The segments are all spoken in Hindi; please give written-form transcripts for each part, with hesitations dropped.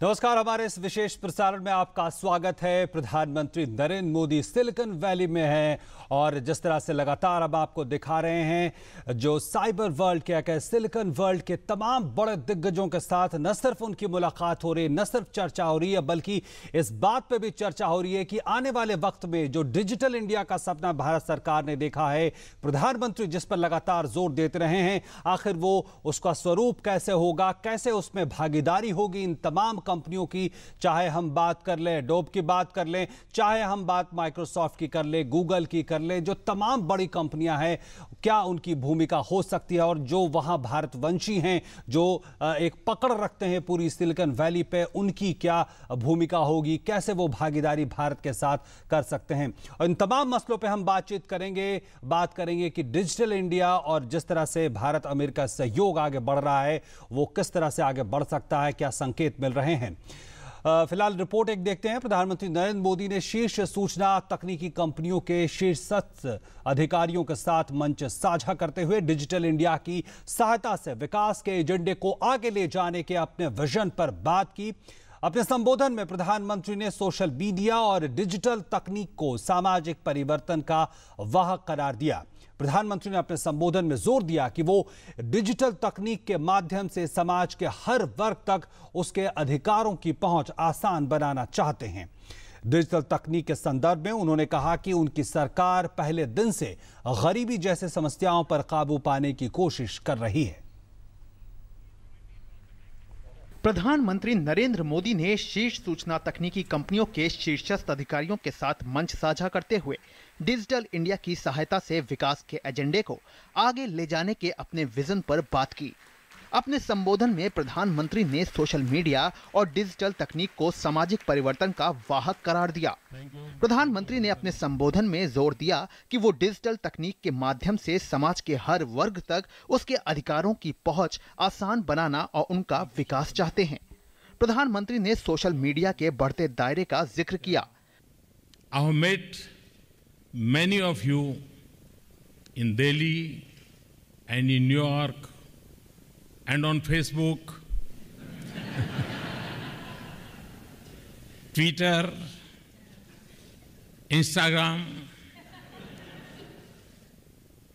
नमस्कार, हमारे इस विशेष प्रसारण में आपका स्वागत है। प्रधानमंत्री नरेंद्र मोदी सिलिकॉन वैली में हैं और जिस तरह से लगातार अब आपको दिखा रहे हैं जो साइबर वर्ल्ड क्या कहे सिलिकॉन वर्ल्ड के तमाम बड़े दिग्गजों के साथ न सिर्फ उनकी मुलाकात हो रही है, न सिर्फ चर्चा हो रही है, बल्कि इस बात पे भी चर्चा हो रही है कि आने वाले वक्त में जो डिजिटल इंडिया का सपना भारत सरकार ने देखा है, प्रधानमंत्री जिस पर लगातार जोर देते रहे हैं, आखिर वो उसका स्वरूप कैसे होगा, कैसे उसमें भागीदारी होगी इन तमाम कंपनियों की। चाहे हम बात कर लें एडोब की बात कर लें, चाहे हम बात माइक्रोसॉफ्ट की कर लें, गूगल की कर लें, जो तमाम बड़ी कंपनियां हैं, क्या उनकी भूमिका हो सकती है और जो वहां भारतवंशी हैं, जो एक पकड़ रखते हैं पूरी सिलिकॉन वैली पे, उनकी क्या भूमिका होगी, कैसे वो भागीदारी भारत के साथ कर सकते हैं। और इन तमाम मसलों पे हम बातचीत करेंगे। बात करेंगे कि डिजिटल इंडिया और जिस तरह से भारत अमेरिका सहयोग आगे बढ़ रहा है, वो किस तरह से आगे बढ़ सकता है, क्या संकेत मिल रहे हैं। फिलहाल रिपोर्ट एक देखते हैं। प्रधानमंत्री नरेंद्र मोदी ने शीर्ष सूचना तकनीकी कंपनियों के शीर्षस्थ अधिकारियों के साथ मंच साझा करते हुए डिजिटल इंडिया की सहायता से विकास के एजेंडे को आगे ले जाने के अपने विजन पर बात की। अपने संबोधन में प्रधानमंत्री ने सोशल मीडिया और डिजिटल तकनीक को सामाजिक परिवर्तन का वाहक करार दिया। प्रधानमंत्री ने अपने संबोधन में जोर दिया कि वो डिजिटल तकनीक के माध्यम से समाज के हर वर्ग तक उसके अधिकारों की पहुंच आसान बनाना चाहते हैं। डिजिटल तकनीक के संदर्भ में उन्होंने कहा कि उनकी सरकार पहले दिन से गरीबी जैसे समस्याओं पर काबू पाने की कोशिश कर रही है। प्रधानमंत्री नरेंद्र मोदी ने शीर्ष सूचना तकनीकी कंपनियों के शीर्षस्थ अधिकारियों के साथ मंच साझा करते हुए डिजिटल इंडिया की सहायता से विकास के एजेंडे को आगे ले जाने के अपने विजन पर बात की। अपने संबोधन में प्रधानमंत्री ने सोशल मीडिया और डिजिटल तकनीक को सामाजिक परिवर्तन का वाहक करार दिया। प्रधानमंत्री ने अपने संबोधन में जोर दिया कि वो डिजिटल तकनीक के माध्यम से समाज के हर वर्ग तक उसके अधिकारों की पहुंच आसान बनाना और उनका विकास चाहते हैं। प्रधानमंत्री ने सोशल मीडिया के बढ़ते दायरे का जिक्र किया। I have met many of you in Delhi and in New York and on Facebook, Twitter, Instagram.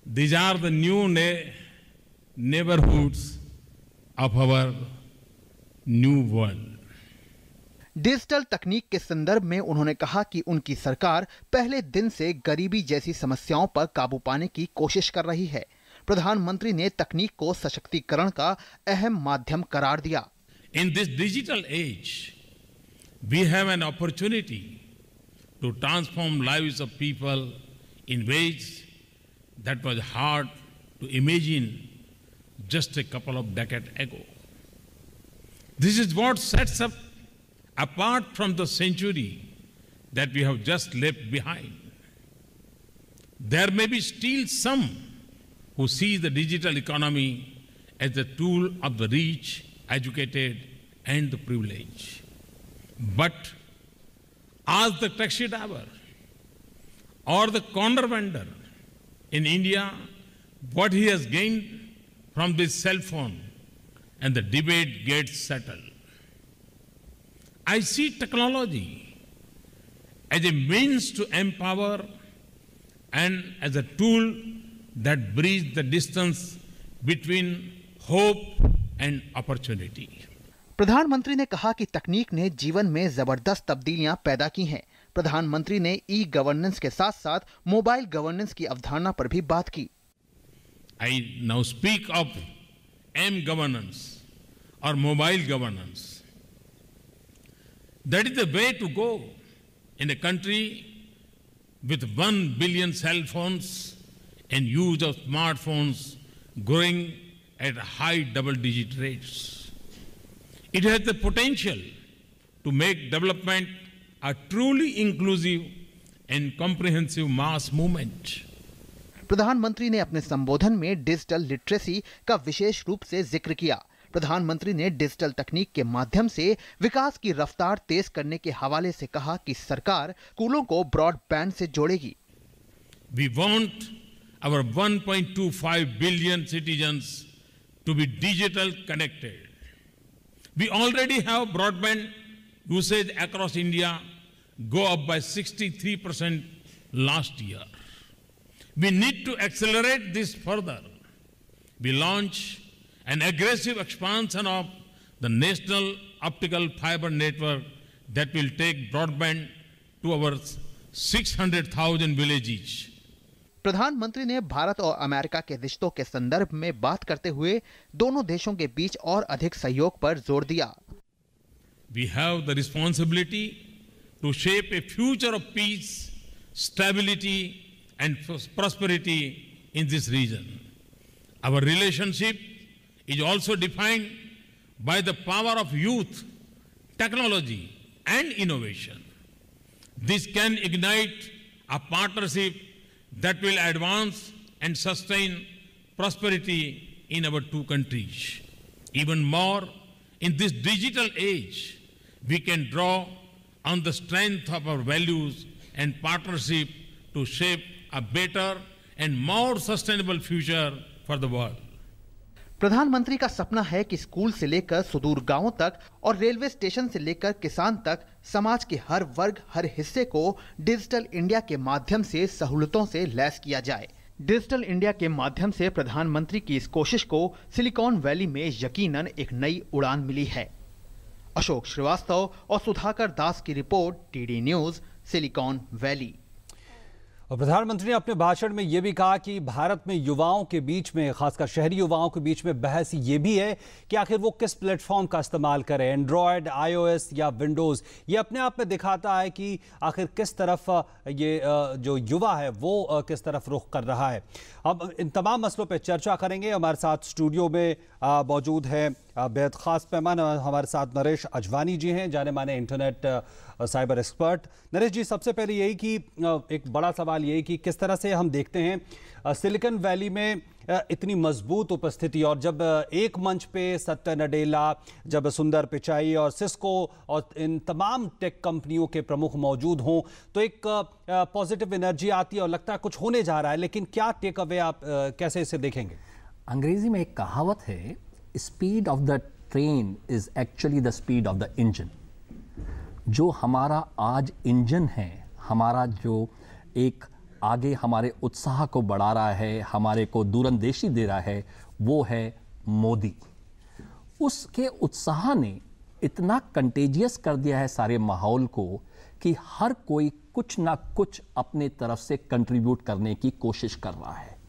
These are the new neighborhoods of our new world. Digital तकनीक के संदर्भ में उन्होंने कहा कि उनकी सरकार पहले दिन से गरीबी जैसी समस्याओं पर काबू पाने की कोशिश कर रही है। प्रधानमंत्री ने तकनीक को सशक्तिकरण का अहम माध्यम करार दिया। In this digital age, we have an opportunity to transform lives of people in ways that was hard to imagine just a couple of decades ago. This is what sets us apart from the century that we have just left behind. There may be still some who see the digital economy as a tool of the rich, educated, and the privileged. But ask the taxi driver or the corner vendor in India what he has gained from this cell phone, and the debate gets settled. I see technology as a means to empower and as a tool that bridges the distance between hope and opportunity. प्रधानमंत्री ने कहा कि तकनीक ने जीवन में जबरदस्त तब्दीलियां पैदा की हैं। प्रधानमंत्री ने ई गवर्नेंस के साथ साथ मोबाइल गवर्नेंस की अवधारणा पर भी बात की। I now speak of M-governance or mobile governance. That is the way to go in a country with 1 billion cell phones and use of smartphones growing at high double-digit rates. It has the potential to make development a truly inclusive and comprehensive mass movement. प्रधानमंत्री ने अपने संबोधन में डिजिटल लिटरेसी का विशेष रूप से जिक्र किया। प्रधानमंत्री ने डिजिटल तकनीक के माध्यम से विकास की रफ्तार तेज करने के हवाले से कहा कि सरकार स्कूलों को ब्रॉडबैंड से जोड़ेगी। We want our 1.25 billion citizens to be digital connected. We already have broadband usage across India go up by 63% last year. We need to accelerate this further. We launch an aggressive expansion of the national optical fiber network that will take broadband to our 600,000 villages. प्रधानमंत्री ने भारत और अमेरिका के रिश्तों के संदर्भ में बात करते हुए दोनों देशों के बीच और अधिक सहयोग पर जोर दिया। We have the responsibility to shape a future of peace, stability and prosperity in this region. Our relationship is also defined by the power of youth, technology and innovation. This can ignite a partnership that will advance and sustain prosperity in our two countries. Even more, in this digital age, we can draw on the strength of our values and partnership to shape a better and more sustainable future for the world. प्रधानमंत्री का सपना है कि स्कूल से लेकर सुदूर गांवों तक और रेलवे स्टेशन से लेकर किसान तक समाज के हर वर्ग, हर हिस्से को डिजिटल इंडिया के माध्यम से सहूलतों से लैस किया जाए। डिजिटल इंडिया के माध्यम से प्रधानमंत्री की इस कोशिश को सिलिकॉन वैली में यकीनन एक नई उड़ान मिली है। अशोक श्रीवास्तव और सुधाकर दास की report, TD news, silicon valley. और प्रधानमंत्री ने अपने भाषण में यह भी कहा कि भारत में युवाओं के बीच में, खासकर शहरी युवाओं के बीच में बहस ये भी है कि आखिर वो किस प्लेटफॉर्म का इस्तेमाल करें, एंड्रॉयड, आईओएस या विंडोज़। ये अपने आप में दिखाता है कि आखिर किस तरफ ये जो युवा है वो किस तरफ रुख कर रहा है। अब इन तमाम मसलों पर चर्चा करेंगे। हमारे साथ स्टूडियो में मौजूद है बेहद ख़ास पैमान, हमारे साथ नरेश अजवानी जी हैं, जाने माने इंटरनेट साइबर एक्सपर्ट। नरेश जी, सबसे पहले यही कि एक बड़ा सवाल यही कि किस तरह से हम देखते हैं सिलिकॉन वैली में इतनी मजबूत उपस्थिति, और जब एक मंच पे सत्या नडेला, जब सुंदर पिचाई और सिस्को और इन तमाम टेक कंपनियों के प्रमुख मौजूद हों तो एक पॉजिटिव एनर्जी आती है और लगता है कुछ होने जा रहा है। लेकिन क्या टेक अवे, आप कैसे इसे देखेंगे? अंग्रेजी में एक कहावत है, speed of the train is actually the speed of the engine. जो हमारा आज इंजन है, हमारा जो एक आगे हमारे उत्साह को बढ़ा रहा है, हमारे को दूरंदेशी दे रहा है, वो है मोदी। उसके उत्साह ने इतना कंटेजियस कर दिया है सारे माहौल को कि हर कोई कुछ ना कुछ अपने तरफ से कंट्रीब्यूट करने की कोशिश कर रहा है।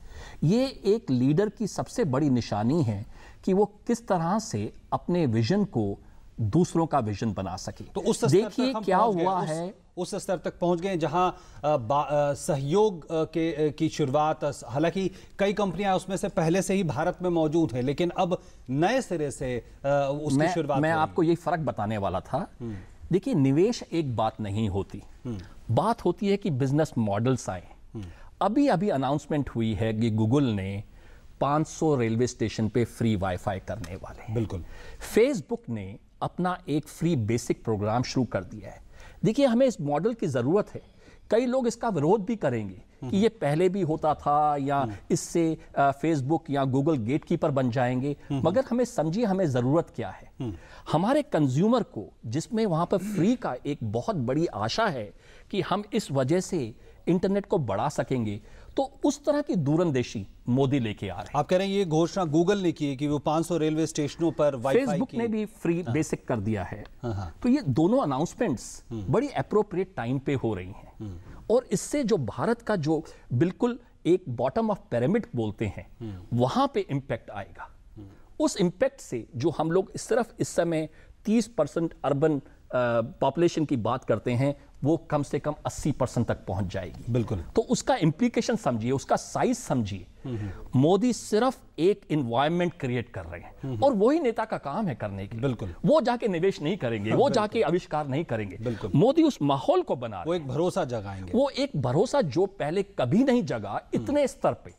ये एक लीडर की सबसे बड़ी निशानी है कि वो किस तरह से अपने विजन को दूसरों का विजन बना सके। तो उस देखिए क्या हुआ है, उस स्तर तक पहुंच गए जहां सहयोग की शुरुआत, हालांकि कई कंपनियां उसमें से पहले से ही भारत में मौजूद हैं, लेकिन अब नए सिरे से उसकी शुरुआत। मैं आपको यही फर्क बताने वाला था। देखिए, निवेश एक बात नहीं होती, बात होती है कि बिजनेस मॉडल्स आए। अभी अभी अनाउंसमेंट हुई है कि गूगल ने 500 रेलवे स्टेशन पे फ्री वाईफाई करने वाले हैं। बिल्कुल। फेसबुक ने अपना एक फ्री बेसिक प्रोग्राम शुरू कर दिया है। देखिए, हमें इस मॉडल की जरूरत है। कई लोग इसका विरोध भी करेंगे कि ये पहले भी होता था या इससे फेसबुक या गूगल गेटकीपर बन जाएंगे, मगर हमें समझिए हमें जरूरत क्या है। हमारे कंज्यूमर को, जिसमें वहां पर फ्री का एक बहुत बड़ी आशा है कि हम इस वजह से इंटरनेट को बढ़ा सकेंगे, तो उस तरह की दूरंदेशी मोदी लेके आ रहे हैं। आप कह रहे हैं ये घोषणा गूगल ने की है कि वो 500 रेलवे स्टेशनों पर वाईफाई, फेसबुक ने भी फ्री बेसिक कर दिया है। तो ये दोनों अनाउंसमेंट्स बड़ी एप्रोप्रिएट टाइम पे हो रही हैं, और इससे जो भारत का जो बिल्कुल एक बॉटम ऑफ पिरामिड बोलते हैं, वहां पे इंपैक्ट आएगा। उस इंपैक्ट से जो हम लोग सिर्फ इस समय 30% अर्बन पॉपुलेशन की बात करते हैं, वो कम से कम 80% तक पहुंच जाएगी। बिल्कुल। तो उसका इंप्लीकेशन समझिए, उसका साइज समझिए। मोदी सिर्फ एक एनवायरनमेंट क्रिएट कर रहे हैं, और वही नेता का काम है करने की। बिल्कुल। वो जाके निवेश नहीं करेंगे, वो जाके आविष्कार नहीं करेंगे। बिल्कुल। मोदी उस माहौल को बना रहे वो एक भरोसा जगाएंगे। वो एक भरोसा जो पहले कभी नहीं जगा इतने स्तर पे।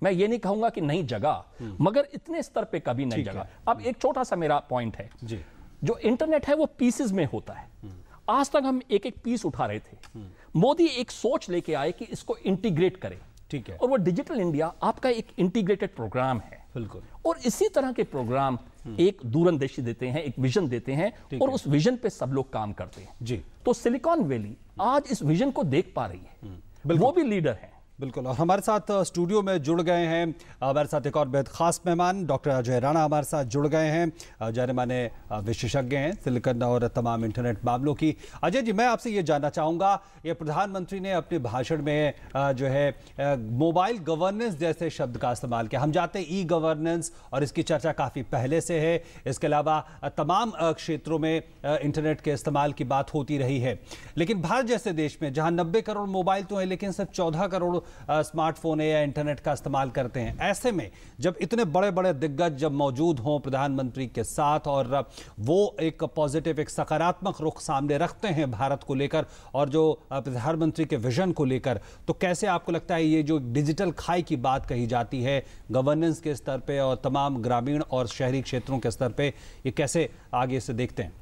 मैं ये नहीं कहूंगा कि नहीं जगा, मगर इतने स्तर पे कभी नहीं जगा। अब एक छोटा सा मेरा पॉइंट है जी। जो इंटरनेट है वो पीसेस में होता है। आज तक हम एक एक पीस उठा रहे थे। मोदी एक सोच लेके आए कि इसको इंटीग्रेट करें। ठीक है। और वो डिजिटल इंडिया आपका एक इंटीग्रेटेड प्रोग्राम है। बिल्कुल। और इसी तरह के प्रोग्राम एक दूरंदेशी देते हैं, एक विजन देते हैं और उस विजन पे सब लोग काम करते हैं जी। तो सिलिकॉन वैली आज इस विजन को देख पा रही है, वो भी लीडर है। बिल्कुल। और हमारे साथ स्टूडियो में जुड़ गए हैं, हमारे साथ एक और बेहद खास मेहमान डॉक्टर अजय राणा हमारे साथ जुड़ गए हैं, जाने माने विशेषज्ञ हैं सिलिकॉन और तमाम इंटरनेट मामलों की। अजय जी, मैं आपसे ये जानना चाहूँगा, ये प्रधानमंत्री ने अपने भाषण में जो है मोबाइल गवर्नेंस जैसे शब्द का इस्तेमाल किया। हम जानते हैं ई गवर्नेंस और इसकी चर्चा काफ़ी पहले से है। इसके अलावा तमाम क्षेत्रों में इंटरनेट के इस्तेमाल की बात होती रही है, लेकिन भारत जैसे देश में जहाँ 90 करोड़ मोबाइल तो है लेकिन सिर्फ 14 करोड़ स्मार्टफोन या इंटरनेट का इस्तेमाल करते हैं। ऐसे में जब इतने बड़े बड़े दिग्गज जब मौजूद हों प्रधानमंत्री के साथ और वो एक पॉजिटिव, एक सकारात्मक रुख सामने रखते हैं भारत को लेकर और जो प्रधानमंत्री के विजन को लेकर, तो कैसे आपको लगता है ये जो डिजिटल खाई की बात कही जाती है गवर्नेंस के स्तर पे और तमाम ग्रामीण और शहरी क्षेत्रों के स्तर पे, ये कैसे आगे से देखते हैं?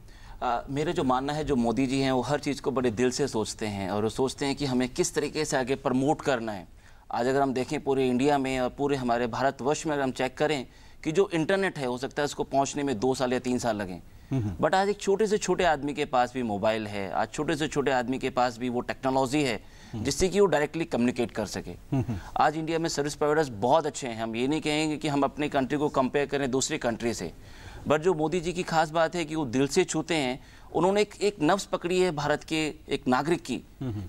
मेरे जो मानना है, जो मोदी जी हैं वो हर चीज़ को बड़े दिल से सोचते हैं और वो सोचते हैं कि हमें किस तरीके से आगे प्रमोट करना है। आज अगर हम देखें पूरे इंडिया में और पूरे हमारे भारतवर्ष में अगर हम चेक करें कि जो इंटरनेट है, हो सकता है उसको पहुंचने में 2 साल या 3 साल लगें, बट आज एक छोटे से छोटे आदमी के पास भी मोबाइल है, आज छोटे से छोटे आदमी के पास भी वो टेक्नोलॉजी है जिससे कि वो डायरेक्टली कम्युनिकेट कर सके। आज इंडिया में सर्विस प्रोवाइडर्स बहुत अच्छे हैं। हम ये नहीं कहेंगे कि हम अपनी कंट्री को कंपेयर करें दूसरी कंट्री से, बट जो मोदी जी की खास बात है कि वो दिल से छूते हैं। उन्होंने एक नब्ज पकड़ी है भारत के एक नागरिक की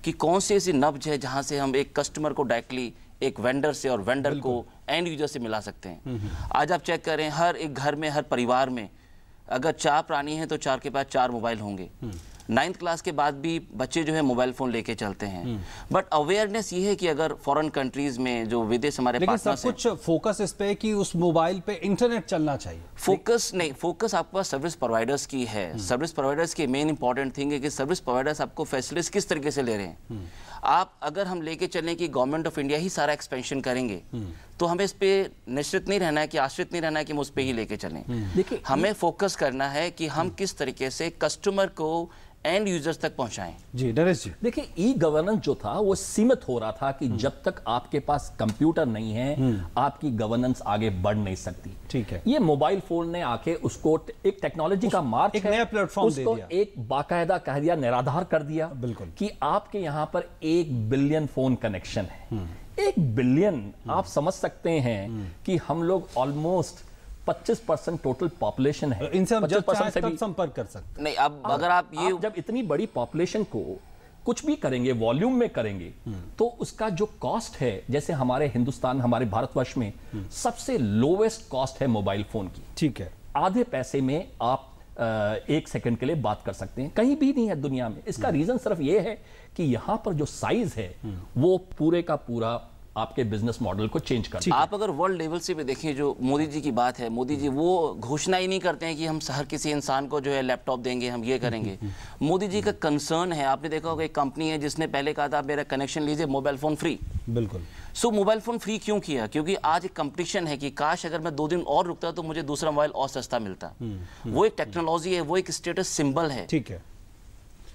कि कौन सी ऐसी नब्ज है जहां से हम एक कस्टमर को डायरेक्टली एक वेंडर से और वेंडर को एंड यूजर से मिला सकते हैं। आज आप चेक करें, हर एक घर में, हर परिवार में अगर 4 प्राणी हैं तो 4 के पास 4 मोबाइल होंगे। 9th क्लास के बाद भी बच्चे जो है मोबाइल फोन लेके चलते हैं। बट अवेयरनेस ये है कि अगर फॉरेन कंट्रीज में जो विदेश हमारे पार्टनर्स हैं, कुछ फोकस इस पे कि उस मोबाइल पे इंटरनेट चलना चाहिए। फोकस नहीं, फोकस आपके पास सर्विस प्रोवाइडर्स की है। सर्विस प्रोवाइडर्स की मेन इंपॉर्टेंट थिंग है कि सर्विस प्रोवाइडर्स आपको फैसिलिटीज किस तरीके से ले रहे हैं। आप अगर हम लेके चलें कि गवर्नमेंट ऑफ इंडिया ही सारा एक्सपेंशन करेंगे तो हमें इस पे निश्चित नहीं रहना है कि आश्रित नहीं रहना है कि हम उस पे ही लेके चलें। देखिए, हमें फोकस करना है कि हम किस तरीके से कस्टमर को एंड यूजर्स तक पहुंचाएं। जी नरेश जी, देखिए ई गवर्नेंस जो था वो सीमित हो रहा था कि जब तक आपके पास कंप्यूटर नहीं है आपकी गवर्नेंस आगे बढ़ नहीं सकती। ठीक है, ये मोबाइल फोन ने आके उसको एक टेक्नोलॉजी का मार्च, एक नया प्लेटफॉर्म दे दिया, एक बाकायदा कह दिया, निराधार कर दिया। बिल्कुल, कि आपके यहां पर 1 बिलियन फोन कनेक्शन है। 1 बिलियन, आप समझ सकते हैं कि हम लोग ऑलमोस्ट 25% टोटल पॉपुलेशन है। इनसे हम जब चाहे तब संपर्क कर सकते नहीं। अब अगर आप जब इतनी बड़ी पॉपुलेशन को कुछ भी करेंगे, वॉल्यूम में करेंगे, तो उसका जो कॉस्ट है, जैसे हमारे हिंदुस्तान, हमारे भारतवर्ष में सबसे लोवेस्ट कॉस्ट है मोबाइल फोन की। ठीक है, आधे पैसे में आप 1 सेकंड के लिए बात कर सकते हैं, कहीं भी नहीं है दुनिया में। इसका रीजन सिर्फ ये है कि यहां पर जो साइज है वो पूरे का पूरा आपके बिजनेस मॉडल को चेंज कर। आप अगर वर्ल्ड लेवल से भी देखें, जो मोदी जी की बात है, मोदी जी वो घोषणा ही नहीं करते हैं कि हम हर किसी इंसान को जो है लैपटॉप देंगे, हम ये करेंगे। मोदी जी का कंसर्न है। आपने देखा होगा एक कंपनी है जिसने पहले कहा था मेरा कनेक्शन लीजिए, मोबाइल फोन फ्री। बिल्कुल। सो मोबाइल फोन फ्री क्यों किया? क्योंकि आज एक कंपटीशन है कि काश अगर मैं 2 दिन और रुकता तो मुझे दूसरा मोबाइल और सस्ता मिलता। वो एक टेक्नोलॉजी है, वो एक स्टेटस सिंबल है। ठीक है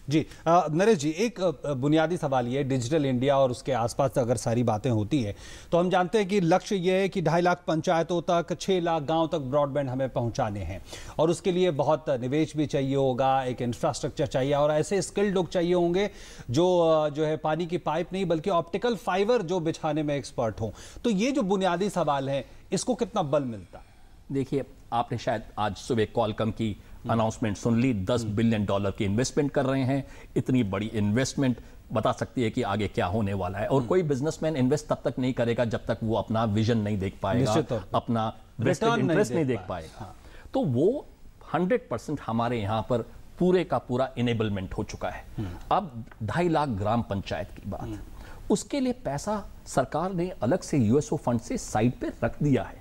जी। नरेश जी, एक बुनियादी सवाल ये, डिजिटल इंडिया और उसके आसपास अगर सारी बातें होती है तो हम जानते हैं कि लक्ष्य ये है कि 2.5 लाख पंचायतों तक, 6 लाख गांव तक ब्रॉडबैंड हमें पहुंचाने हैं और उसके लिए बहुत निवेश भी चाहिए होगा, एक इंफ्रास्ट्रक्चर चाहिए और ऐसे स्किल्ड लोग चाहिए होंगे जो है पानी की पाइप नहीं बल्कि ऑप्टिकल फाइबर जो बिछाने में एक्सपर्ट हों। तो ये जो बुनियादी सवाल है, इसको कितना बल मिलता? देखिए, आपने शायद आज सुबह कॉलकम की अनाउंसमेंट सुन ली, $10 बिलियन की इन्वेस्टमेंट कर रहे हैं। इतनी बड़ी इन्वेस्टमेंट बता सकती है कि आगे क्या होने वाला है। और कोई बिजनेसमैन इन्वेस्ट तब तक नहीं करेगा जब तक वो अपना विजन नहीं देख पाएगा, अपना वेस्टेड इंटरेस्ट नहीं देख पाएगा। तो वो 100% हमारे यहाँ पर पूरे का पूरा इनेबलमेंट हो चुका है। अब 2.5 लाख ग्राम पंचायत की बात, उसके लिए पैसा सरकार ने अलग से यूएसओ फंड से साइड पे रख दिया है।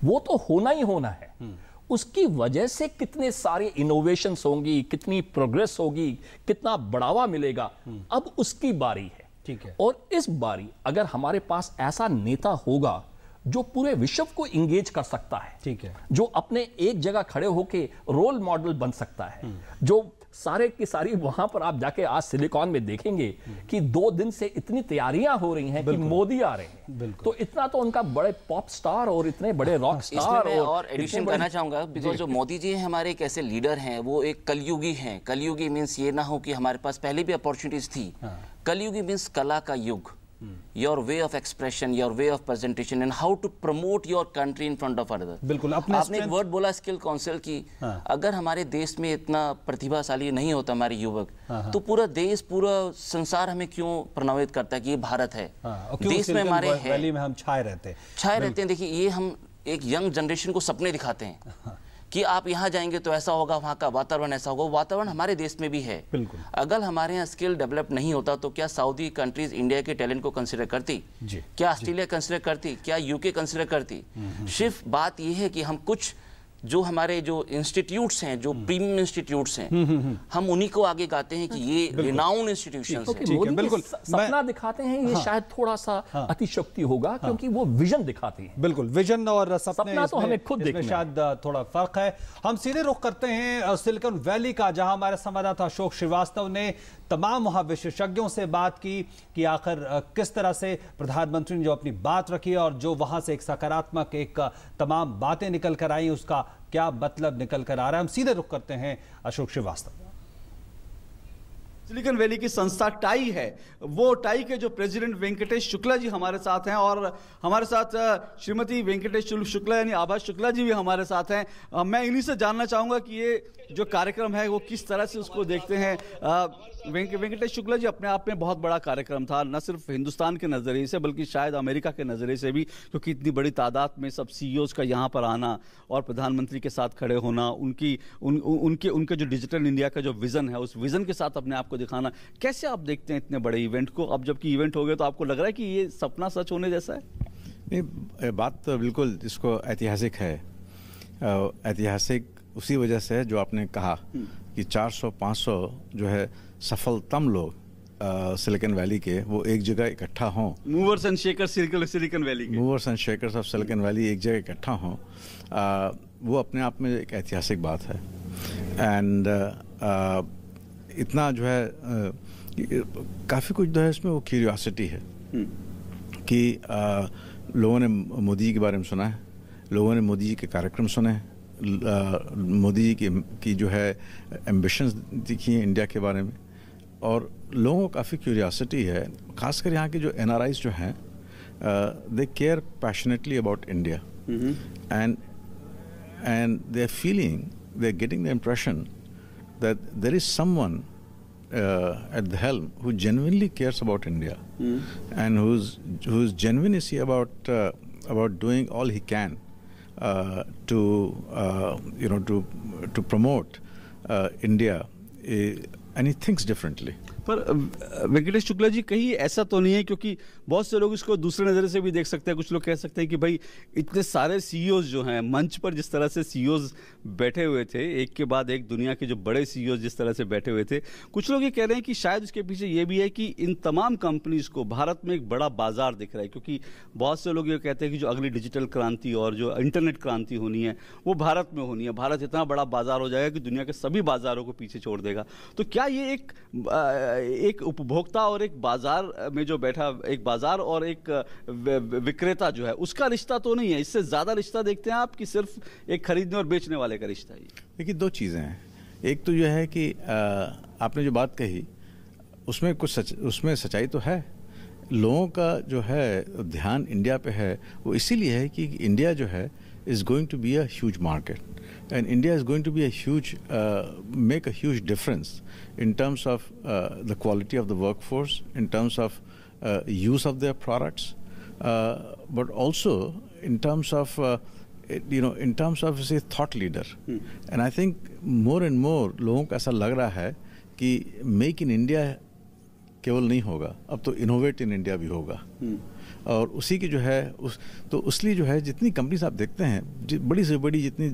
वो तो होना ही होना है। उसकी वजह से कितने सारे इनोवेशंस होंगी, कितनी प्रोग्रेस होगी, कितना बढ़ावा मिलेगा, अब उसकी बारी है। ठीक है। और इस बारी अगर हमारे पास ऐसा नेता होगा जो पूरे विश्व को इंगेज कर सकता है, ठीक है, जो अपने एक जगह खड़े होके रोल मॉडल बन सकता है, जो सारे की सारी वहां पर आप जाके आज सिलिकॉन में देखेंगे कि 2 दिन से इतनी तैयारियां हो रही हैं कि मोदी आ रहे हैं, तो इतना तो उनका बड़े पॉप स्टार और इतने बड़े रॉक स्टार और एडिशन करना चाहूंगा, बिकॉज जो मोदी जी हैं हमारे एक ऐसे लीडर हैं, वो एक कलयुगी हैं। कलयुगी मीन्स ये ना हो कि हमारे पास पहले भी अपॉर्चुनिटीज थी। कलयुगी मीन्स कला का युग, your way of expression, your way of presentation and how to promote your country in front of other. बिल्कुल, आपने एक वर्ड बोला स्किल काउंसिल की। अगर हमारे देश में इतना प्रतिभाशाली नहीं होता हमारे युवक, तो पूरा देश, पूरा संसार हमें क्यों प्रभावित करता है कि ये भारत है, देश में हमारे वैली में हम छाए रहते हैं। देखिए, ये हम एक यंग जनरेशन को सपने दिखाते हैं कि आप यहाँ जाएंगे तो ऐसा होगा, वहाँ का वातावरण ऐसा होगा। वातावरण हमारे देश में भी है। बिल्कुल। अगर हमारे यहाँ स्किल डेवलप नहीं होता तो क्या सऊदी कंट्रीज इंडिया के टैलेंट को कंसिडर करती? क्या ऑस्ट्रेलिया कंसिडर करती? क्या यूके कंसिडर करती? सिर्फ बात यह है कि हम कुछ जो हमारे जो इंस्टीट्यूट्स हैं, जो प्रीमियम इंस्टीट्यूट्स हैं, हम उन्हीं को आगे गाते हैं कि ये रिनाउंड इंस्टीट्यूशंस हैं। बिल्कुल, सपना दिखाते हैं, ये शायद थोड़ा सा अतिशक्ति होगा, क्योंकि वो विजन दिखाते हैं। बिल्कुल, विजन और सपना तो हमें खुद देखना है। शायद थोड़ा फर्क है। हम सीधे रुख करते हैं सिलिकॉन वैली का, जहां हमारे संवाददाता अशोक श्रीवास्तव ने तमाम वहां विशेषज्ञों से बात की कि आखिर किस तरह से प्रधानमंत्री ने जो अपनी बात रखी और जो वहां से एक सकारात्मक एक तमाम बातें निकल कर आई, उसका क्या मतलब निकल कर आ रहा है। हम सीधे रुख करते हैं अशोक श्रीवास्तव। सिलिकॉन वैली की संस्था टाई है, वो टाई के जो प्रेसिडेंट वेंकटेश शुक्ला जी हमारे साथ हैं, और हमारे साथ श्रीमती वेंकटेश शुक्ला यानी आभा शुक्ला जी भी हमारे साथ हैं। मैं इन्हीं से जानना चाहूँगा कि ये जो कार्यक्रम है वो किस तरह से उसको देखते हैं। वेंकटेश शुक्ला जी, अपने आप में बहुत बड़ा कार्यक्रम था, न सिर्फ हिंदुस्तान के नज़रिए से बल्कि शायद अमेरिका के नज़रिए से भी, क्योंकि इतनी बड़ी तादाद में सब CEOs का यहाँ पर आना और प्रधानमंत्री के साथ खड़े होना, उनके जो डिजिटल इंडिया का जो विज़न है, उस विज़न के साथ अपने आप को दिखाना। कैसे आप देखते हैं इतने बड़े इवेंट को? अब जबकि इवेंट हो गए तो आपको लग रहा है कि ये सपना सच होने जैसा है? नहीं, बात तो बिल्कुल इसको ऐतिहासिक है। ऐतिहासिक उसी वजह से जो आपने कहा कि 400-500 जो है सफलतम लोग सिलिकॉन वैली के, वो एक जगह इकट्ठा हों। Movers and shakers Silicon Valley के, movers and shakers of Silicon Valley एक जगह इकट्ठा हों, वो अपने आप में एक ऐतिहासिक बात है। एंड इतना जो है काफ़ी कुछ जो है इसमें वो क्यूरियोसिटी है कि लोगों ने मोदी जी के बारे में सुना है, लोगों ने मोदी जी के कार्यक्रम सुने हैं, मोदी जी की जो है एम्बिशंस दिखी हैं इंडिया के बारे में, और लोगों को काफ़ी क्यूरियोसिटी है। खासकर यहाँ के जो NRIs जो हैं, they care passionately about India, and they are feeling, they are getting the impression that there is someone at the helm who genuinely cares about India, and whose genuinity about doing all he can to promote India, and he thinks differently. पर वेंकटेश शुक्ला जी, कहीं ऐसा तो नहीं है, क्योंकि बहुत से लोग इसको दूसरे नज़र से भी देख सकते हैं। कुछ लोग कह सकते हैं कि भाई इतने सारे CEOs जो हैं मंच पर, जिस तरह से CEOs बैठे हुए थे, एक के बाद एक दुनिया के जो बड़े CEOs जिस तरह से बैठे हुए थे, कुछ लोग ये कह रहे हैं कि शायद उसके पीछे ये भी है कि इन तमाम कंपनीज को भारत में एक बड़ा बाजार दिख रहा है, क्योंकि बहुत से लोग ये कहते हैं कि जो अगली डिजिटल क्रांति और जो इंटरनेट क्रांति होनी है वो भारत में होनी है। भारत इतना बड़ा बाजार हो जाएगा कि दुनिया के सभी बाजारों को पीछे छोड़ देगा। तो क्या ये एक उपभोक्ता और एक बाजार में जो बैठा, एक बाजार और एक विक्रेता जो है, उसका रिश्ता तो नहीं है? इससे ज्यादा रिश्ता देखते हैं आप कि सिर्फ एक खरीदने और बेचने वाले का रिश्ता है? देखिए, 2 चीज़ें हैं। एक तो यह है कि आपने जो बात कही उसमें उसमें सच्चाई तो है। लोगों का जो है ध्यान इंडिया पे है, वो इसीलिए है कि इंडिया जो है is going to be a huge market, and India is going to be a huge make a huge difference in terms of the quality of the workforce, in terms of use of their products, but also in terms of in terms of say thought leader. And I think more and more लोगों को ऐसा लग रहा है कि मेक इन इंडिया केवल नहीं होगा, अब तो इनोवेट इन इंडिया भी होगा। और उसी की जो है तो उसलिए जो है जितनी कंपनीज आप देखते हैं, बड़ी से बड़ी जितनी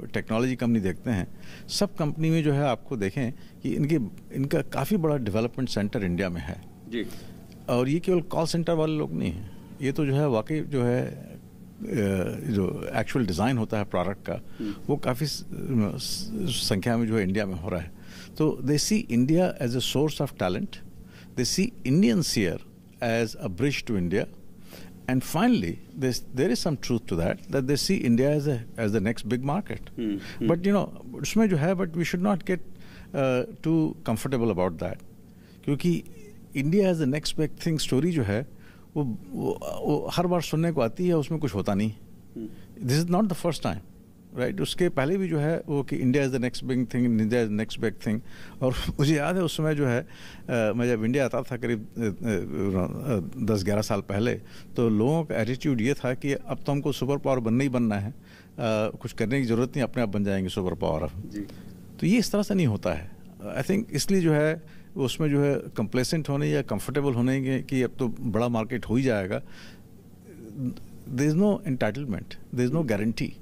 टेक्नोलॉजी कंपनी देखते हैं, सब कंपनी में जो है आपको देखें कि इनका काफ़ी बड़ा डेवलपमेंट सेंटर इंडिया में है जी। और ये केवल कॉल सेंटर वाले लोग नहीं हैं, ये तो जो है वाकई जो है जो एक्चुअल डिज़ाइन होता है प्रोडक्ट का, वो काफ़ी संख्या में जो है इंडिया में हो रहा है। तो they see India as a source of talent, they see Indians here as a bridge to India, and finally there is some truth to that they see India as the next big market. But you know, उसमें जो है, but we should not get too comfortable about that, क्योंकि India as the next big thing story जो है वो हर बार सुनने को आती है, उसमें कुछ होता नहीं. This is not the first time, right. उसके पहले भी जो है वो कि India is the next big thing, India is the next big thing. और मुझे याद है उस समय जो है मैं जब इंडिया आता था करीब 10-11 साल पहले, तो लोगों का एटीट्यूड ये था कि अब तो हमको सुपर पावर बनना ही बनना है, कुछ करने की ज़रूरत नहीं, अपने आप बन जाएंगे सुपर पावर. तो ये इस तरह से नहीं होता है. आई थिंक इसलिए जो है उसमें जो है कंप्लेसेंट होने या कंफर्टेबल होने कि अब तो बड़ा मार्केट हो ही जाएगा, there is no entitlement, there is no guarantee.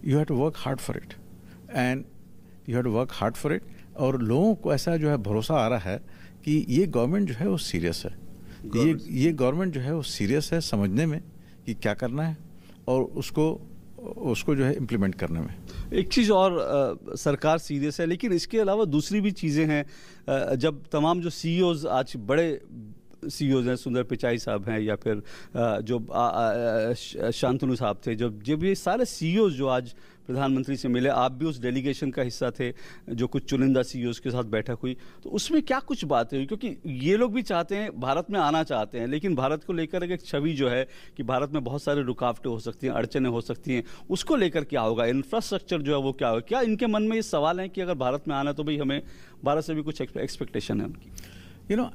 You have to work hard for it, and you have to work hard for it. और लोगों को ऐसा जो है भरोसा आ रहा है कि ये गवर्नमेंट जो है वो सीरियस है, ये गवर्नमेंट जो है वो सीरियस है समझने में कि क्या करना है और उसको जो है इम्प्लीमेंट करने में. एक चीज़ और, सरकार सीरियस है, लेकिन इसके अलावा दूसरी भी चीज़ें हैं. जब तमाम जो CEOs आज बड़े CEOs हैं, सुंदर पिचाई साहब हैं या फिर जो शांतनु साहब थे, जब ये सारे CEOs जो आज प्रधानमंत्री से मिले, आप भी उस डेलीगेशन का हिस्सा थे जो कुछ चुनिंदा CEOs के साथ बैठक हुई, तो उसमें क्या कुछ बातें हुई? क्योंकि ये लोग भी चाहते हैं, भारत में आना चाहते हैं, लेकिन भारत को लेकर एक छवि जो है कि भारत में बहुत सारी रुकावटें हो सकती हैं, अड़चनें हो सकती हैं, उसको लेकर क्या होगा? इंफ्रास्ट्रक्चर जो है वो क्या होगा? क्या इनके मन में ये सवाल है कि अगर भारत में आना तो भाई हमें भारत से भी कुछ एक्सपेक्टेशन है उनकी? यू नो,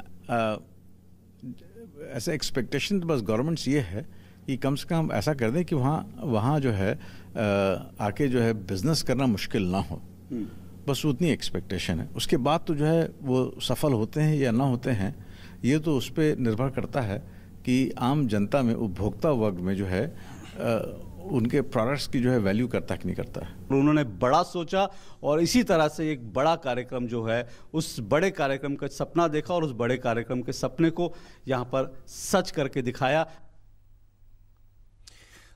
ऐसे एक्सपेक्टेशन बस गवर्नमेंट्स ये है कि कम से कम ऐसा कर दें कि वहाँ जो है आके जो है बिजनेस करना मुश्किल ना हो, बस उतनी एक्सपेक्टेशन है. उसके बाद तो जो है वो सफल होते हैं या ना होते हैं, ये तो उस पर निर्भर करता है कि आम जनता में, उपभोक्ता वर्ग में जो है उनके प्रोडक्ट्स की जो है वैल्यू करता है कि नहीं करता है. उन्होंने बड़ा सोचा और इसी तरह से एक बड़ा कार्यक्रम जो है, उस बड़े कार्यक्रम का सपना देखा और उस बड़े कार्यक्रम के सपने को यहाँ पर सच करके दिखाया.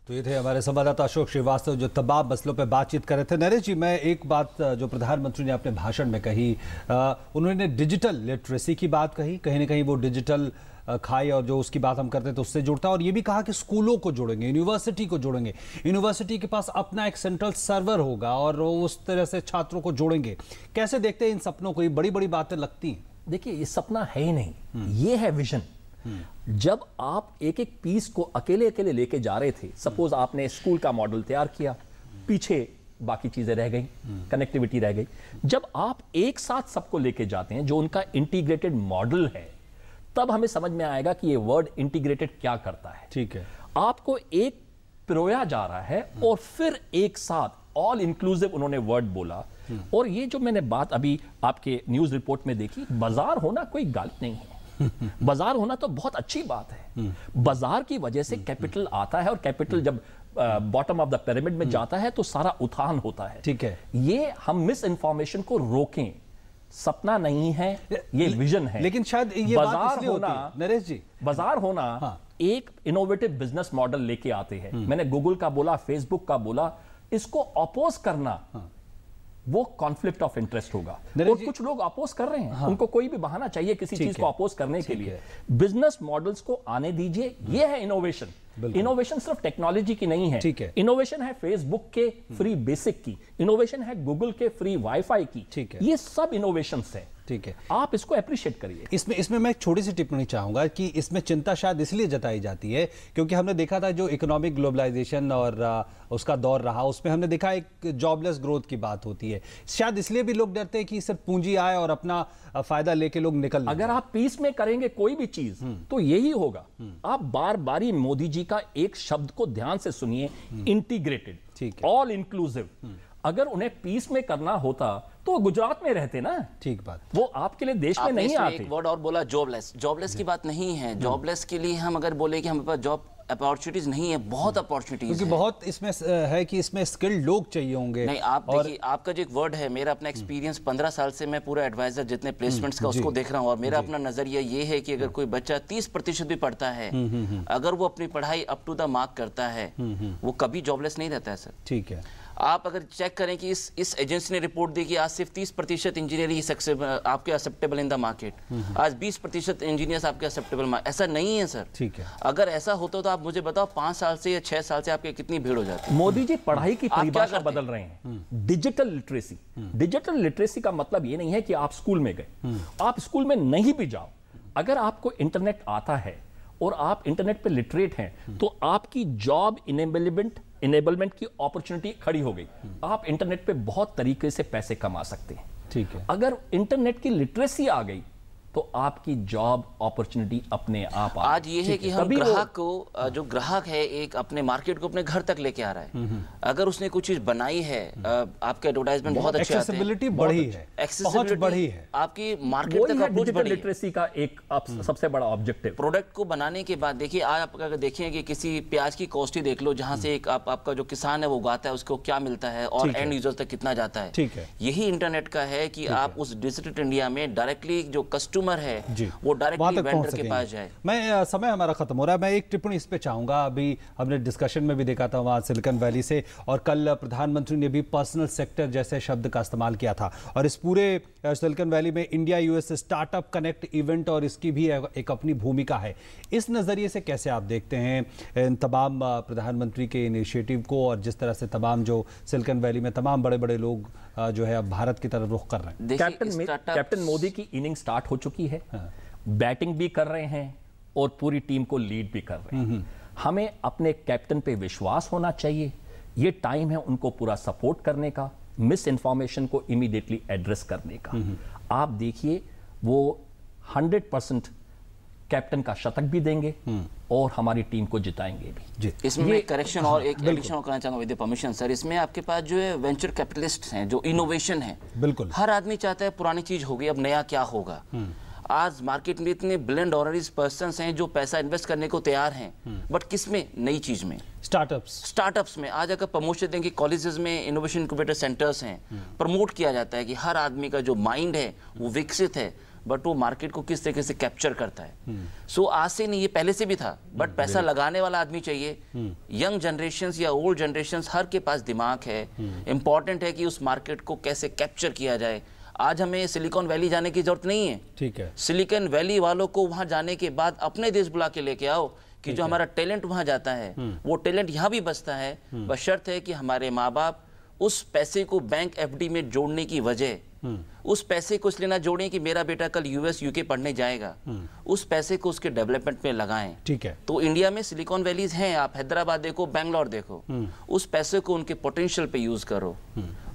तो ये थे हमारे संवाददाता अशोक श्रीवास्तव जो तमाम मसलों पर बातचीत कर रहे थे. नरेश जी, मैं एक बात जो प्रधानमंत्री ने अपने भाषण में कही, उन्होंने डिजिटल लिटरेसी की बात कही, कहीं ना कहीं वो डिजिटल खाई और जो उसकी बात हम करते हैं तो उससे जुड़ता है. और ये भी कहा कि स्कूलों को जोड़ेंगे, यूनिवर्सिटी को जोड़ेंगे, यूनिवर्सिटी के पास अपना एक सेंट्रल सर्वर होगा और उस तरह से छात्रों को जोड़ेंगे. कैसे देखते हैं इन सपनों को? ये बड़ी बड़ी बातें लगती हैं. देखिए, ये सपना है ही नहीं, ये है विजन. जब आप एक एक पीस को अकेले अकेले लेके जा रहे थे, सपोज आपने स्कूल का मॉडल तैयार किया, पीछे बाकी चीजें रह गई, कनेक्टिविटी रह गई. जब आप एक साथ सबको लेके जाते हैं, जो उनका इंटीग्रेटेड मॉडल है, तब हमें समझ में आएगा कि ये वर्ड इंटीग्रेटेड क्या करता है. ठीक है, आपको एक पिरोया जा रहा है और फिर एक साथ ऑल इंक्लूसिव उन्होंने वर्ड बोला. और ये जो मैंने बात अभी आपके न्यूज रिपोर्ट में देखी, बाजार होना कोई गलत नहीं है. बाजार होना तो बहुत अच्छी बात है. बाजार की वजह से कैपिटल आता है और कैपिटल जब बॉटम ऑफ द पिरामिड में जाता है तो सारा उत्थान होता है. ठीक है, ये हम मिस इंफॉर्मेशन को रोकें. सपना नहीं है, ये विजन है. लेकिन शायद ये बाजार होना, नरेश जी, बाजार होना एक इनोवेटिव बिजनेस मॉडल लेके आते हैं. मैंने गूगल का बोला, फेसबुक का बोला, इसको अपोज करना वो कॉन्फ्लिक्ट ऑफ इंटरेस्ट होगा. और कुछ लोग अपोज कर रहे हैं, उनको कोई भी बहाना चाहिए किसी चीज को अपोज करने के लिए. बिजनेस मॉडल्स को आने दीजिए, ये है इनोवेशन. इनोवेशन सिर्फ टेक्नोलॉजी की नहीं है. इनोवेशन है फेसबुक के फ्री बेसिक की, इनोवेशन है गूगल के फ्री वाईफाई की. ठीक है, ये सब इनोवेशंस है. ठीक है, आप इसको अप्रिशिएट करिए. इसमें मैं एक छोटी सी टिप्पणी चाहूंगा कि इसमें चिंता शायद इसलिए जताई जाती है क्योंकि हमने देखा था जो इकोनॉमिक ग्लोबलाइजेशन और उसका दौर रहा, उसमें हमने देखा एक जॉबलेस ग्रोथ की बात होती है. शायद इसलिए भी लोग डरते हैं कि सिर्फ पूंजी आए और अपना फायदा लेके लोग निकल. अगर आप पीस में करेंगे कोई भी चीज तो यही होगा. आप बार बारी मोदी जी का एक शब्द को ध्यान से सुनिए, इंटीग्रेटेड, ठीक है, ऑल इंक्लूसिव. अगर उन्हें पीस में करना होता तो गुजरात में रहते ना. ठीक बात, वो आपके लिए देश में नहीं आते. एक वर्ड और बोला, जॉबलेस. जॉबलेस की बात नहीं है. जॉबलेस के लिए हम अगर बोले कि हमारे पास जॉब अपॉर्चुनिटीज नहीं है, बहुत अपॉर्चुनिटीज क्योंकि बहुत इसमें है कि इसमें स्किल्ड लोग चाहिए होंगे. नहीं, आप देखिए, आपका जो एक वर्ड है, मेरा अपना एक्सपीरियंस 15 साल से मैं पूरा एडवाइजर जितने प्लेसमेंट्स का उसको देख रहा हूँ, और मेरा अपना नजरिया ये है कि अगर कोई बच्चा 30% भी पढ़ता है, अगर वो अपनी पढ़ाई अप टू द मार्क करता है, वो कभी जॉबलेस नहीं रहता है सर. ठीक है, आप अगर चेक करें कि इस एजेंसी ने रिपोर्ट दी कि आज सिर्फ 30% इंजीनियर ही आपके एक्सेप्टेबल इन द मार्केट, आज 20% इंजीनियर्स आपके एक्सेप्टेबल, ऐसा नहीं है सर। ठीक है, अगर ऐसा होता तो आप मुझे बताओ 5 साल से या 6 साल से आपके कितनी भीड़ हो जाती है। मोदी जी पढ़ाई की परिभाषा बदल रहे हैं। डिजिटल लिटरेसी, डिजिटल लिटरेसी का मतलब ये नहीं है कि आप स्कूल में गए, आप स्कूल में नहीं भी जाओ, अगर आपको इंटरनेट आता है और आप इंटरनेट पे लिटरेट हैं तो आपकी जॉब इनेबलमेंट की अपॉर्चुनिटी खड़ी हो गई। आप इंटरनेट पे बहुत तरीके से पैसे कमा सकते हैं। ठीक है, अगर इंटरनेट की लिटरेसी आ गई तो आपकी जॉब अपॉर्चुनिटी अपने आप आ आज ये है कि हम ग्राहक को, जो ग्राहक है एक अपने मार्केट को अपने घर तक लेके आ रहा है। अगर उसने कुछ चीज बनाई है, आपके एडवर्टाइजमेंट बहुत अच्छे आते हैं, एक्सेसिबिलिटी बढ़ी है, पहुंच बढ़ी है, आपकी मार्केट तक अप्रोच बढ़ी है। लिटरेसी का एक सबसे बड़ा ऑब्जेक्टिव प्रोडक्ट को बनाने के बाद देखिए, आज आप अगर देखें कि किसी प्याज की कॉस्ट ही देख लो, जहां से एक आपका जो किसान है वो उगाता है उसको क्या मिलता है और एंड यूजर तक कितना जाता है। ठीक है, यही इंटरनेट का है कि आप उस डिजिटल इंडिया में डायरेक्टली जो कस्टमर है वो डायरेक्टली वेंडर के पास जाए। मैं समय हमारा खत्म हो रहा है, मैं एक टिप्पणी इस पे चाहूंगा। अभी हमने डिस्कशन में भी देखा था वहां सिलिकॉन वैली से, और कल प्रधानमंत्री ने भी पर्सनल सेक्टर जैसे शब्द का इस्तेमाल किया था, और इस पूरे सिलिकॉन वैली में India US startup connect event और इसकी भी एक अपनी भूमिका है। इस नजरिए से कैसे आप देखते हैं इन तमाम प्रधानमंत्री के इनिशिएटिव को, और जिस तरह से तमाम जो सिलिकॉन वैली में तमाम बड़े बड़े लोग जो है अब भारत की तरफ रुख कर रहे हैं? कैप्टन मोदी की इनिंग स्टार्ट हो चुकी है, बैटिंग भी कर रहे हैं और पूरी टीम को लीड भी कर रहे हैं। हमें अपने कैप्टन पे विश्वास होना चाहिए। ये टाइम है उनको पूरा सपोर्ट करने का, मिस इन्फॉर्मेशन को इमीडिएटली एड्रेस करने का। आप देखिए वो 100% कैप्टन का शतक भी देंगे और हमारी टीम को जिताएंगे भी। इसमें मैं करेक्शन और एक एडिशन करना चाहूंगा विद परमिशन सर। इसमें आपके पास जो है वेंचर कैपिटलिस्ट हैं, जो इनोवेशन है, बिल्कुल हर आदमी चाहता है पुरानी चीज हो गई, अब नया क्या होगा। आज मार्केट में इतने बिलियन डॉलर पर्सन्स हैं जो पैसा इन्वेस्ट करने को तैयार हैं, बट किस में? नई चीज में, स्टार्टअप्स में। आज अगर प्रमोशन देंगे, कॉलेजेस में इनोवेशन इंक्यूबेटर सेंटर्स हैं, प्रमोट किया जाता है कि हर आदमी का जो माइंड है वो विकसित है, बट वो मार्केट को किस तरीके से कैप्चर करता है। सो आज से नहीं, ये पहले से भी था, बट पैसा लगाने वाला आदमी चाहिए। यंग जनरेशंस या ओल्ड जनरेशंस, हर के पास दिमाग है। इंपॉर्टेंट है कि उस मार्केट को कैसे कैप्चर किया जाए। आज हमें सिलिकॉन वैली जाने की जरूरत नहीं है। ठीक है, सिलिकॉन वैली वालों को वहां जाने के बाद अपने देश बुला के लेके आओ कि जो हमारा टैलेंट वहां जाता है वो टैलेंट यहाँ भी बचता है। बशर्त है कि हमारे माँ बाप उस पैसे को बैंक एफडी में जोड़ने की वजह, उस पैसे को इसलिए ना जोड़ें कि मेरा बेटा कल यूएस यूके पढ़ने जाएगा, उस पैसे को उसके डेवलपमेंट में लगाएं। ठीक है, तो इंडिया में सिलिकॉन वैलीज हैं, आप हैदराबाद देखो, बैंगलोर देखो, उस पैसे को उनके पोटेंशियल पे यूज करो,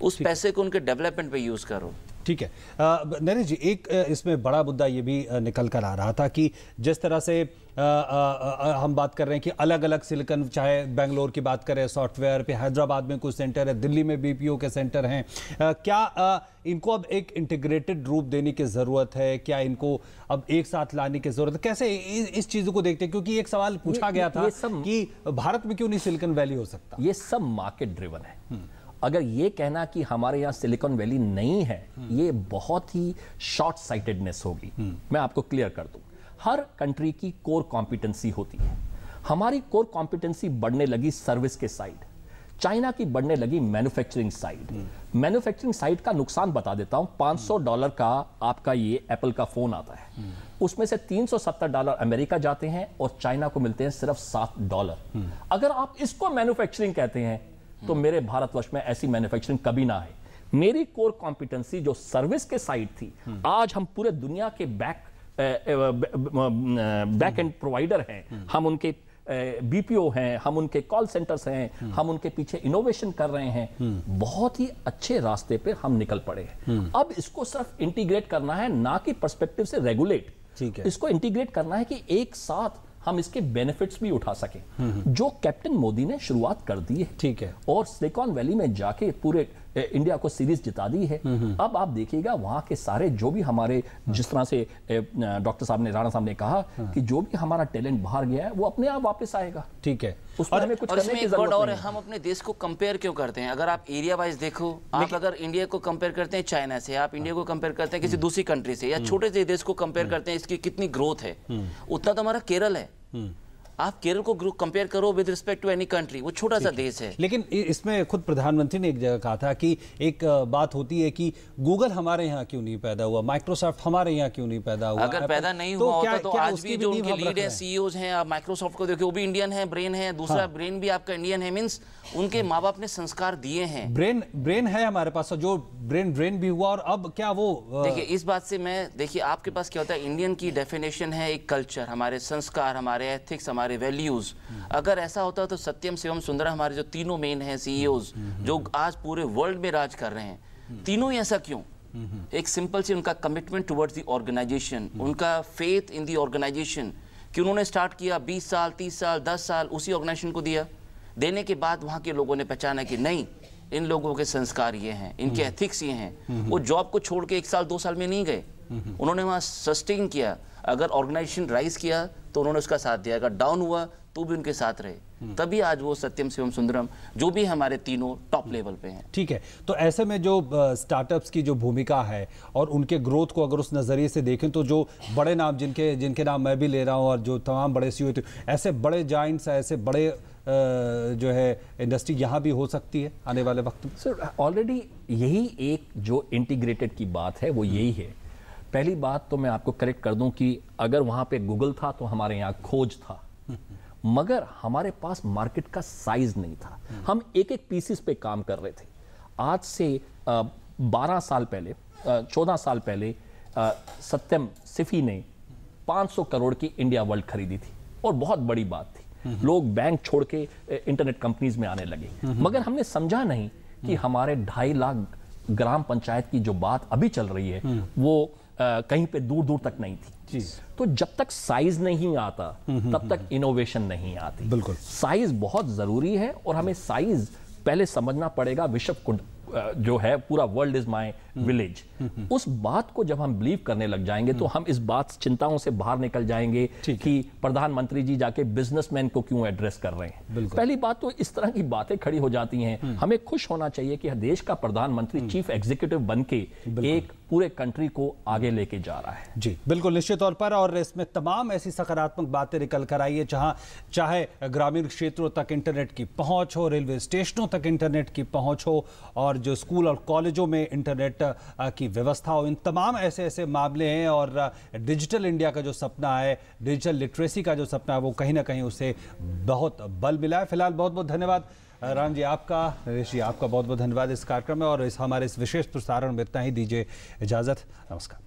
उस पैसे को उनके डेवलपमेंट पे यूज करो। ठीक है नरेश जी, एक इसमें बड़ा मुद्दा ये भी निकल कर आ रहा था कि जिस तरह से हम बात कर रहे हैं कि अलग अलग सिलिकॉन, चाहे बेंगलोर की बात करें सॉफ्टवेयर पे, हैदराबाद में कुछ सेंटर है, दिल्ली में बीपीओ के सेंटर हैं, क्या इनको अब एक इंटीग्रेटेड रूप देने की जरूरत है? क्या इनको अब एक साथ लाने की जरूरत है? कैसे इस चीजों को देखते हैं? क्योंकि एक सवाल पूछा गया था कि भारत में क्यों नहीं सिलिकॉन वैली हो सकता? ये सब मार्केट ड्रिवन है। अगर ये कहना कि हमारे यहाँ सिलिकॉन वैली नहीं है, ये बहुत ही शॉर्ट साइटेडनेस होगी। मैं आपको क्लियर कर दूं, हर कंट्री की कोर कॉम्पिटेंसी होती है। हमारी कोर कॉम्पिटेंसी बढ़ने लगी सर्विस के साइड, चाइना की बढ़ने लगी मैन्युफैक्चरिंग साइड। मैन्युफैक्चरिंग साइड का नुकसान बता देता हूं। $500 का आपका ये एप्पल का फोन आता है, उसमें से $370 अमेरिका जाते हैं और चाइना को मिलते हैं सिर्फ $7। अगर आप इसको मैन्युफैक्चरिंग कहते हैं तो मेरे भारतवर्ष में ऐसी मैन्युफैक्चरिंग कभी ना है। मेरी कोर कॉम्पिटेंसी जो सर्विस के साइड थी, आज हम पूरे दुनिया के बैक एंड प्रोवाइडर हैं, हम उनके बीपीओ हैं, हम उनके कॉल सेंटर्स हैं, हम उनके पीछे इनोवेशन कर रहे हैं। बहुत ही अच्छे रास्ते पे हम निकल पड़े हैं। अब इसको सिर्फ इंटीग्रेट करना है, ना कि पर्सपेक्टिव से रेगुलेट। ठीक है, इसको इंटीग्रेट करना है कि एक साथ हम इसके बेनिफिट्स भी उठा सकें, जो कैप्टन मोदी ने शुरुआत कर दी है। ठीक है, और सिलिकॉन वैली में जाके पूरे इंडिया को सीरीज जिता दी है। अब आप देखिएगा वहां के सारे जो भी हमारे, जिस तरह से डॉक्टर साहब ने, राणा साहब ने कहा कि जो भी हमारा टैलेंट बाहर गया है वो अपने आप वापस आएगा। ठीक है, उसमें हमें कुछ करने की जरूरत और नहीं है। हम अपने देश को कंपेयर क्यों करते हैं? अगर आप एरिया वाइज देखो, आप अगर इंडिया को कंपेयर करते हैं चाइना से, आप इंडिया को कंपेयर करते हैं किसी दूसरी कंट्री से, या छोटे से देश को कंपेयर करते हैं इसकी कितनी ग्रोथ है, उतना तो हमारा केरल है। आप केरल को कंपेयर करो with respect to any country, वो छोटा सा देश है। लेकिन इसमें खुद प्रधानमंत्री ने एक जगह कहा था कि एक बात होती है कि गूगल हमारे यहाँ क्यों नहीं पैदा हुआ, माइक्रोसॉफ्ट हमारे यहाँ क्यों नहीं पैदा हुआ। अगर पैदा नहीं हुआ होता तो आज भी जो उनके लीड है, सीईओज हैं, आप माइक्रोसॉफ्ट को देखो वो भी इंडियन है, ब्रेन है, दूसरा ब्रेन भी आपका इंडियन है, मींस उनके माँ बाप ने संस्कार दिए हैं। ब्रेन है हमारे पास, जो ब्रेन भी हुआ, और अब क्या वो देखिए इस बात से मैं, देखिए आपके पास क्या होता है, इंडियन की डेफिनेशन है एक कल्चर, हमारे संस्कार, हमारे एथिक्स, हमारे वैल्यूज। अगर ऐसा होता तो सत्यम शिवम सुंदरम हमारे जो तीनों मेन हैं सीईओज जो आज पूरे वर्ल्ड में राज कर रहे हैं, तीनों ही ऐसा क्यों? एक सिंपल सी उनका कमिटमेंट टुवर्ड्स द ऑर्गेनाइजेशन, उनका फेथ इन द ऑर्गेनाइजेशन कि उन्होंने स्टार्ट किया 20 साल 30 साल 10 साल उसी ऑर्गेनाइजेशन को दिया, देने के बाद वहाँ के लोगों ने पहचाना कि नहीं, इन लोगों के संस्कार ये हैं, इनके एथिक्स ये हैं। वो जॉब को छोड़ के 1 साल 2 साल में नहीं गए, उन्होंने वहाँ सस्टेन किया। अगर ऑर्गेनाइजेशन राइज किया तो उन्होंने उसका साथ दिया, अगर डाउन हुआ तो भी उनके साथ रहे, तभी आज वो सत्यम शिवम सुंदरम जो भी हमारे तीनों टॉप लेवल पे हैं। ठीक है, तो ऐसे में जो स्टार्टअप्स की जो भूमिका है और उनके ग्रोथ को अगर उस नज़रिए से देखें तो जो बड़े नाम जिनके नाम मैं भी ले रहा हूँ और जो तमाम बड़े सीईओ थे, ऐसे बड़े जाइंट्स, ऐसे बड़े जो है इंडस्ट्री यहाँ भी हो सकती है आने वाले वक्त में। सर ऑलरेडी यही एक जो इंटीग्रेटेड की बात है वो यही है। पहली बात तो मैं आपको करेक्ट कर दूं कि अगर वहाँ पे गूगल था तो हमारे यहाँ खोज था, मगर हमारे पास मार्केट का साइज नहीं था। हम एक एक पीसेस पे काम कर रहे थे। आज से 12 साल पहले 14 साल पहले सत्यम सिफी ने 500 करोड़ की इंडिया वर्ल्ड खरीदी थी और बहुत बड़ी बात थी। लोग बैंक छोड़ के इंटरनेट कंपनीज में आने लगे, मगर हमने समझा नहीं कि हमारे 2.5 लाख ग्राम पंचायत की जो बात अभी चल रही है वो कहीं पे दूर दूर तक नहीं थी। तो जब तक साइज नहीं आता तब तक इनोवेशन नहीं आती। बिल्कुल, साइज बहुत जरूरी है और हमें साइज पहले समझना पड़ेगा। विश्व कुंड जो है पूरा वर्ल्ड इज माय विलेज, उस बात को जब हम बिलीव करने लग जाएंगे तो हम इस बात चिंताओं से बाहर निकल जाएंगे कि प्रधानमंत्री जी जाके बिजनेसमैन को क्यों एड्रेस कर रहे हैं। पहली बात तो इस तरह की बातें खड़ी हो जाती हैं। हमें खुश होना चाहिए कि देश का प्रधानमंत्री चीफ एग्जीक्यूटिव बनके एक पूरे कंट्री को आगे लेके जा रहा है। जी बिल्कुल, निश्चित तौर पर, और इसमें तमाम ऐसी सकारात्मक बातें निकल कर आई है, चाहे ग्रामीण क्षेत्रों तक इंटरनेट की पहुंच हो, रेलवे स्टेशनों तक इंटरनेट की पहुंच हो, और जो स्कूल और कॉलेजों में इंटरनेट की व्यवस्था हो। इन तमाम ऐसे मामले हैं और डिजिटल इंडिया का जो सपना है, डिजिटल लिटरेसी का जो सपना है, वो कहीं ना कहीं उसे बहुत बल मिला है। फिलहाल बहुत बहुत धन्यवाद राम जी आपका, नरेश जी आपका बहुत बहुत धन्यवाद इस कार्यक्रम में, और हमारे इस विशेष प्रसारण में इतना ही। दीजिए इजाजत, नमस्कार।